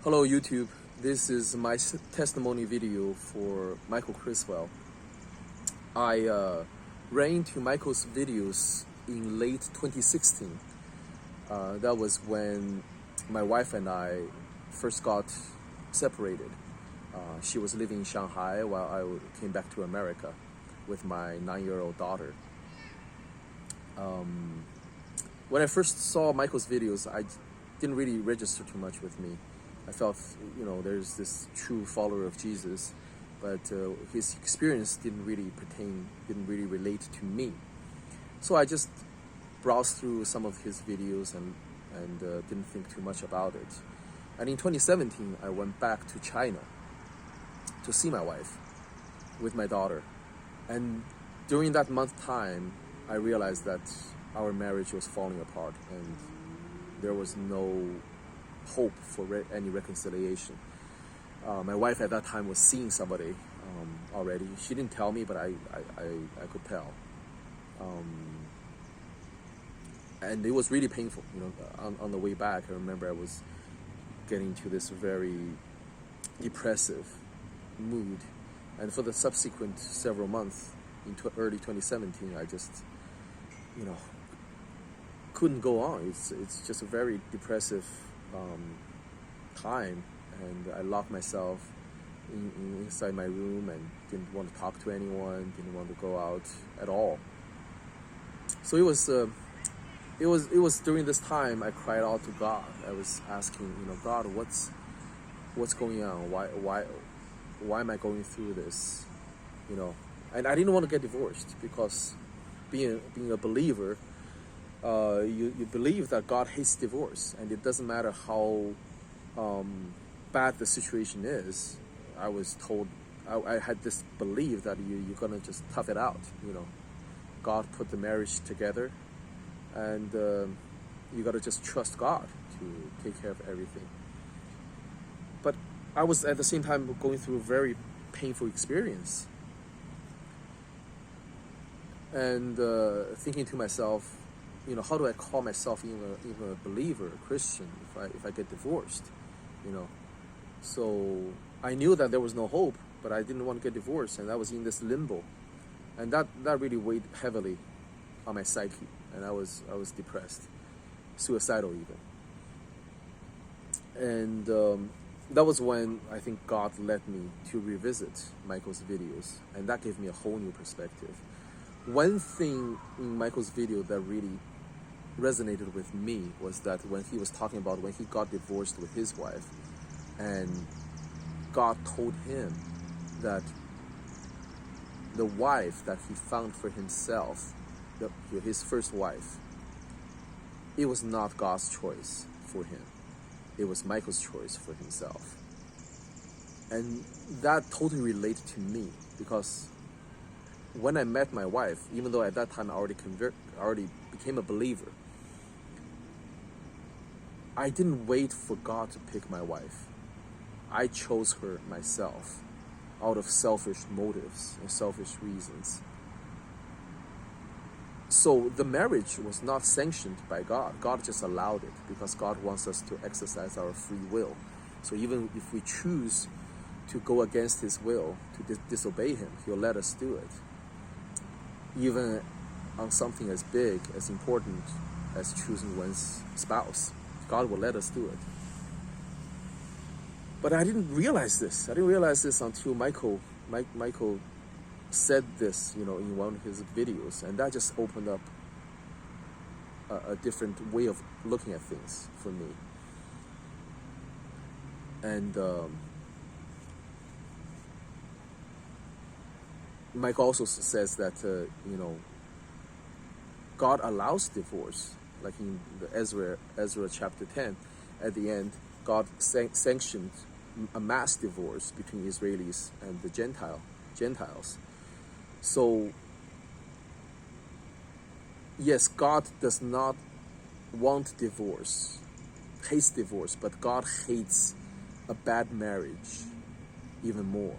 Hello YouTube, this is my testimony video for Michael Chriswell. I ran into Michael's videos in late 2016. That was when my wife and I first got separated. She was living in Shanghai while I came back to America with my 9-year-old daughter. When I first saw Michael's videos, I didn't really register too much with me. I felt, there's this true follower of Jesus, but his experience didn't really relate to me. So I just browsed through some of his videos and didn't think too much about it. And in 2017, I went back to China to see my wife with my daughter. And during that month time, I realized that our marriage was falling apart and there was no hope for any reconciliation. My wife at that time was seeing somebody already. She didn't tell me, but I could tell. And it was really painful. On the way back, I remember I was getting to this very depressive mood. And for the subsequent several months, early 2017, I just, couldn't go on. It's just a very depressive time, and I locked myself inside my room and didn't want to talk to anyone, didn't want to go out at all. So it was during this time I cried out to God. I was asking, God, what's going on? Why am I going through this? And I didn't want to get divorced because being a believer, you believe that God hates divorce, and it doesn't matter how bad the situation is. I was told, I had this belief that you're gonna just tough it out. God put the marriage together, and you gotta just trust God to take care of everything. But I was at the same time going through a very painful experience, and thinking to myself, how do I call myself even a believer, a Christian, if I get divorced, So I knew that there was no hope, but I didn't want to get divorced, and I was in this limbo, and that really weighed heavily on my psyche, and I was depressed, suicidal even. And that was when I think God led me to revisit Michael's videos, and that gave me a whole new perspective. One thing in Michael's video that really resonated with me was that when he was talking about when he got divorced with his wife, and God told him that the wife that he found for himself, his first wife, it was not God's choice for him. It was Michael's choice for himself. And that totally related to me, because when I met my wife, even though at that time I already became a believer, I didn't wait for God to pick my wife. I chose her myself out of selfish motives and selfish reasons. So the marriage was not sanctioned by God. God just allowed it because God wants us to exercise our free will. So even if we choose to go against His will, to disobey Him, He'll let us do it. Even on something as big, as important as choosing one's spouse, God will let us do it. But I didn't realize this. I didn't realize this until Michael said this, in one of his videos, and that just opened up a different way of looking at things for me. And Michael also says that God allows divorce, like in the Ezra chapter 10. At the end, God sanctioned a mass divorce between Israelis and the Gentiles. So, yes, God does not want divorce, hates divorce, but God hates a bad marriage even more.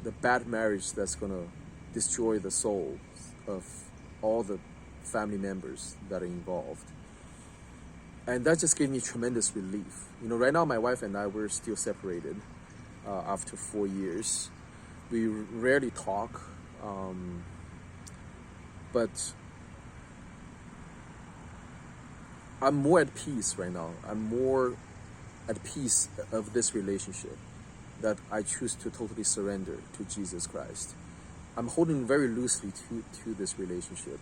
The bad marriage that's going to destroy the souls of all the family members that are involved. And that just gave me tremendous relief. Right now my wife and I, we're still separated after 4 years. We rarely talk, but I'm more at peace right now. I'm more at peace of this relationship, that I choose to totally surrender to Jesus Christ. I'm holding very loosely to this relationship,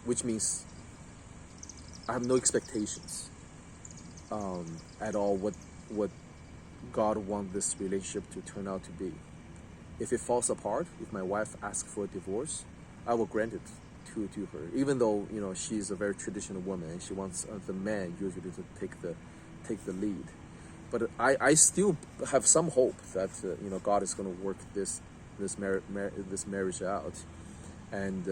which means I have no expectations at all what God wants this relationship to turn out to be. If it falls apart, if my wife asks for a divorce, I will grant it to her, even though she's a very traditional woman and she wants the man usually to take the lead. But I still have some hope that God is going to work this marriage out, and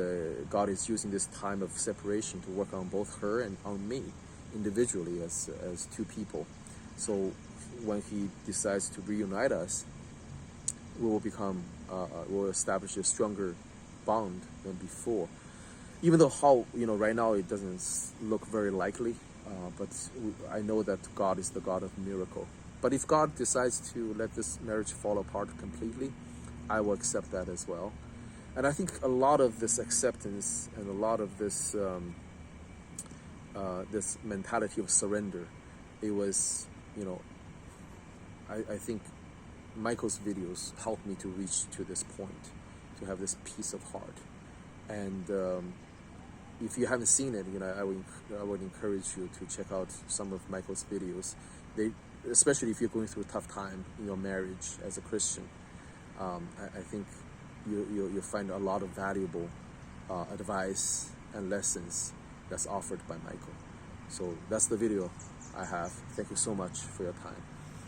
God is using this time of separation to work on both her and on me individually as two people. So when He decides to reunite us, we will we'll establish a stronger bond than before. Even though right now it doesn't look very likely, but I know that God is the God of miracle. But if God decides to let this marriage fall apart completely, I will accept that as well. And I think a lot of this acceptance and a lot of this this mentality of surrender, it was, I think Michael's videos helped me to reach to this point, to have this peace of heart. And if you haven't seen it, I would encourage you to check out some of Michael's videos. Especially if you're going through a tough time in your marriage as a Christian, I think you'll find a lot of valuable advice and lessons that's offered by Michael. So that's the video I have. Thank you so much for your time.